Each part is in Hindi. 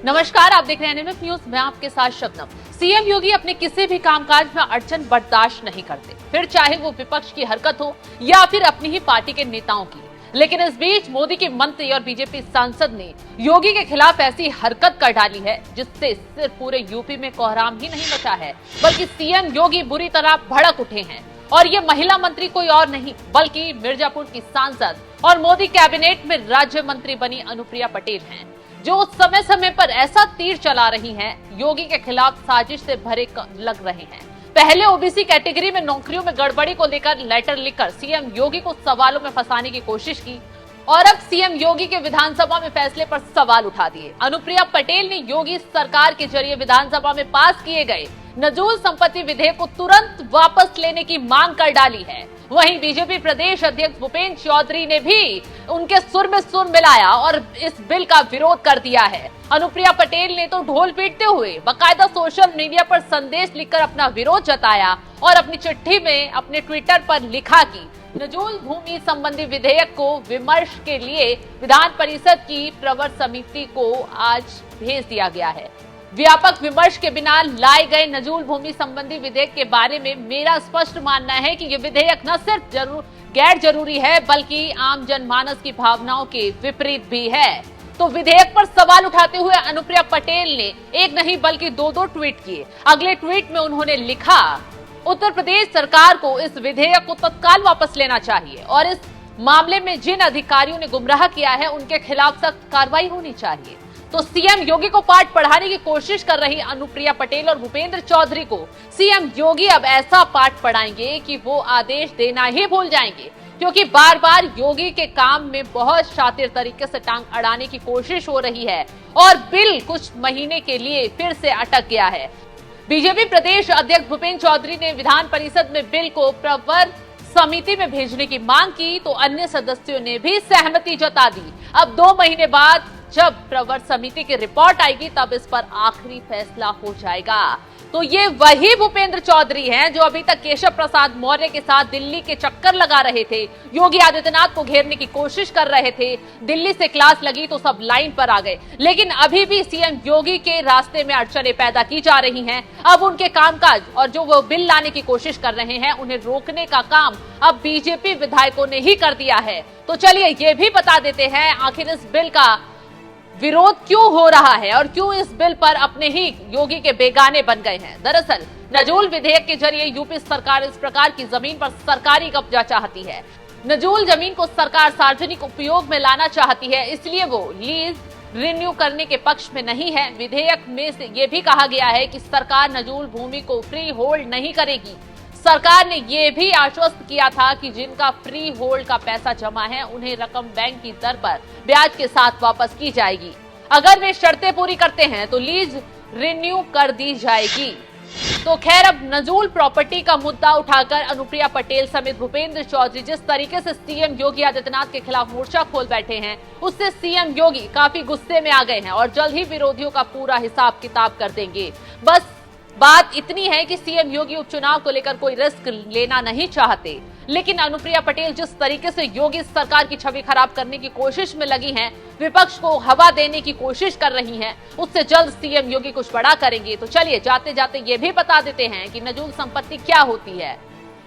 नमस्कार, आप देख रहे हैं एनएमएफ न्यूज। मैं आपके साथ शबनम। सीएम योगी अपने किसी भी कामकाज में अड़चन बर्दाश्त नहीं करते, फिर चाहे वो विपक्ष की हरकत हो या फिर अपनी ही पार्टी के नेताओं की। लेकिन इस बीच मोदी के मंत्री और बीजेपी सांसद ने योगी के खिलाफ ऐसी हरकत कर डाली है जिससे सिर्फ पूरे यूपी में कोहराम ही नहीं मचा है, बल्कि सीएम योगी बुरी तरह भड़क उठे हैं। और ये महिला मंत्री कोई और नहीं बल्कि मिर्जापुर की सांसद और मोदी कैबिनेट में राज्य मंत्री बनी अनुप्रिया पटेल हैं, जो समय समय पर ऐसा तीर चला रही हैं, योगी के खिलाफ साजिश से भरे लग रहे हैं। पहले ओबीसी कैटेगरी में नौकरियों में गड़बड़ी को लेकर लेटर लिखकर सीएम योगी को सवालों में फंसाने की कोशिश की और अब सीएम योगी के विधानसभा में फैसले पर सवाल उठा दिए। अनुप्रिया पटेल ने योगी सरकार के जरिए विधानसभा में पास किए गए नजूल संपत्ति विधेयक को तुरंत वापस लेने की मांग कर डाली है। वहीं बीजेपी प्रदेश अध्यक्ष भूपेंद्र चौधरी ने भी उनके सुर में सुर मिलाया और इस बिल का विरोध कर दिया है। अनुप्रिया पटेल ने तो ढोल पीटते हुए बाकायदा सोशल मीडिया पर संदेश लिखकर अपना विरोध जताया और अपनी चिट्ठी में अपने ट्विटर पर लिखा कि नजूल भूमि संबंधी विधेयक को विमर्श के लिए विधान परिषद की प्रवर समिति को आज भेज दिया गया है। व्यापक विमर्श के बिना लाए गए नजूल भूमि संबंधी विधेयक के बारे में मेरा स्पष्ट मानना है कि ये विधेयक न सिर्फ गैर जरूरी है बल्कि आम जनमानस की भावनाओं के विपरीत भी है। तो विधेयक पर सवाल उठाते हुए अनुप्रिया पटेल ने एक नहीं बल्कि दो ट्वीट किए। अगले ट्वीट में उन्होंने लिखा, उत्तर प्रदेश सरकार को इस विधेयक को तत्काल वापस लेना चाहिए और इस मामले में जिन अधिकारियों ने गुमराह किया है उनके खिलाफ सख्त कार्रवाई होनी चाहिए। तो सीएम योगी को पाठ पढ़ाने की कोशिश कर रही अनुप्रिया पटेल और भूपेंद्र चौधरी को सीएम योगी अब ऐसा पाठ पढ़ाएंगे कि वो आदेश देना ही भूल जाएंगे, क्योंकि बार बार योगी के काम में बहुत शातिर तरीके से टांग अड़ाने की कोशिश हो रही है और बिल कुछ महीने के लिए फिर से अटक गया है। बीजेपी प्रदेश अध्यक्ष भूपेंद्र चौधरी ने विधान परिषद में बिल को प्रवर समिति में भेजने की मांग की तो अन्य सदस्यों ने भी सहमति जता दी। अब 2 महीने बाद जब प्रवर समिति की रिपोर्ट आएगी तब इस पर आखिरी फैसला हो जाएगा। तो ये वही भूपेंद्र चौधरी हैं जो अभी तक केशव प्रसाद मौर्य के साथ दिल्ली के चक्कर लगा रहे थे, योगी आदित्यनाथ को घेरने की कोशिश कर रहे थे। दिल्ली से क्लास लगी तो सब लाइन पर आ गए, लेकिन अभी भी सीएम योगी के रास्ते में अड़चनें पैदा की जा रही हैं। अब उनके कामकाज और जो वो बिल लाने की कोशिश कर रहे हैं उन्हें रोकने का काम अब बीजेपी विधायकों ने ही कर दिया है। तो चलिए ये भी बता देते हैं आखिर इस बिल का विरोध क्यों हो रहा है और क्यों इस बिल पर अपने ही योगी के बेगाने बन गए हैं। दरअसल नजूल विधेयक के जरिए यूपी सरकार इस प्रकार की जमीन पर सरकारी कब्जा चाहती है। नजूल जमीन को सरकार सार्वजनिक उपयोग में लाना चाहती है, इसलिए वो लीज रिन्यू करने के पक्ष में नहीं है। विधेयक में से ये भी कहा गया है कि सरकार नजूल भूमि को फ्री होल्ड नहीं करेगी। सरकार ने यह भी आश्वस्त किया था कि जिनका फ्री होल्ड का पैसा जमा है उन्हें रकम बैंक की दर पर ब्याज के साथ वापस की जाएगी। अगर वे शर्तें पूरी करते हैं तो लीज रिन्यू कर दी जाएगी। तो खैर, अब नजूल प्रॉपर्टी का मुद्दा उठाकर अनुप्रिया पटेल समेत भूपेंद्र चौधरी जिस तरीके से सीएम योगी आदित्यनाथ के खिलाफ मोर्चा खोल बैठे हैं, उससे सीएम योगी काफी गुस्से में आ गए हैं और जल्द ही विरोधियों का पूरा हिसाब किताब कर देंगे। बस बात इतनी है कि सीएम योगी उपचुनाव को लेकर कोई रिस्क लेना नहीं चाहते, लेकिन अनुप्रिया पटेल जिस तरीके से योगी सरकार की छवि खराब करने की कोशिश में लगी हैं, विपक्ष को हवा देने की कोशिश कर रही हैं, उससे जल्द सीएम योगी कुछ बड़ा करेंगे। तो चलिए जाते जाते ये भी बता देते हैं कि नजूल संपत्ति क्या होती है।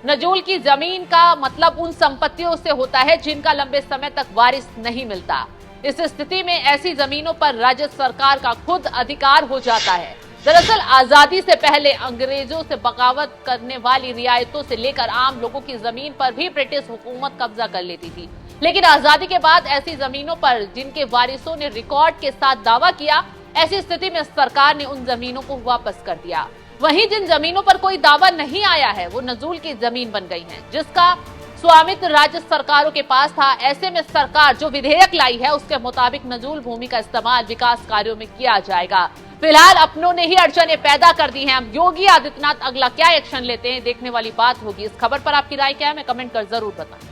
नजूल की जमीन का मतलब उन संपत्तियों से होता है जिनका लंबे समय तक वारिस नहीं मिलता। इस स्थिति में ऐसी जमीनों पर राज्य सरकार का खुद अधिकार हो जाता है। दरअसल आजादी से पहले अंग्रेजों से बगावत करने वाली रियायतों से लेकर आम लोगों की जमीन पर भी ब्रिटिश हुकूमत कब्जा कर लेती थी, लेकिन आजादी के बाद ऐसी जमीनों पर जिनके वारिसों ने रिकॉर्ड के साथ दावा किया, ऐसी स्थिति में सरकार ने उन जमीनों को वापस कर दिया। वहीं जिन जमीनों पर कोई दावा नहीं आया है वो नजूल की जमीन बन गई है, जिसका स्वामित्व राज्य सरकारों के पास था। ऐसे में सरकार जो विधेयक लाई है उसके मुताबिक नजूल भूमि का इस्तेमाल विकास कार्यों में किया जाएगा। फिलहाल अपनों ने ही अड़चनें पैदा कर दी हैं। अब योगी आदित्यनाथ अगला क्या एक्शन लेते हैं देखने वाली बात होगी। इस खबर पर आपकी राय क्या है, मैं कमेंट कर जरूर बताएं।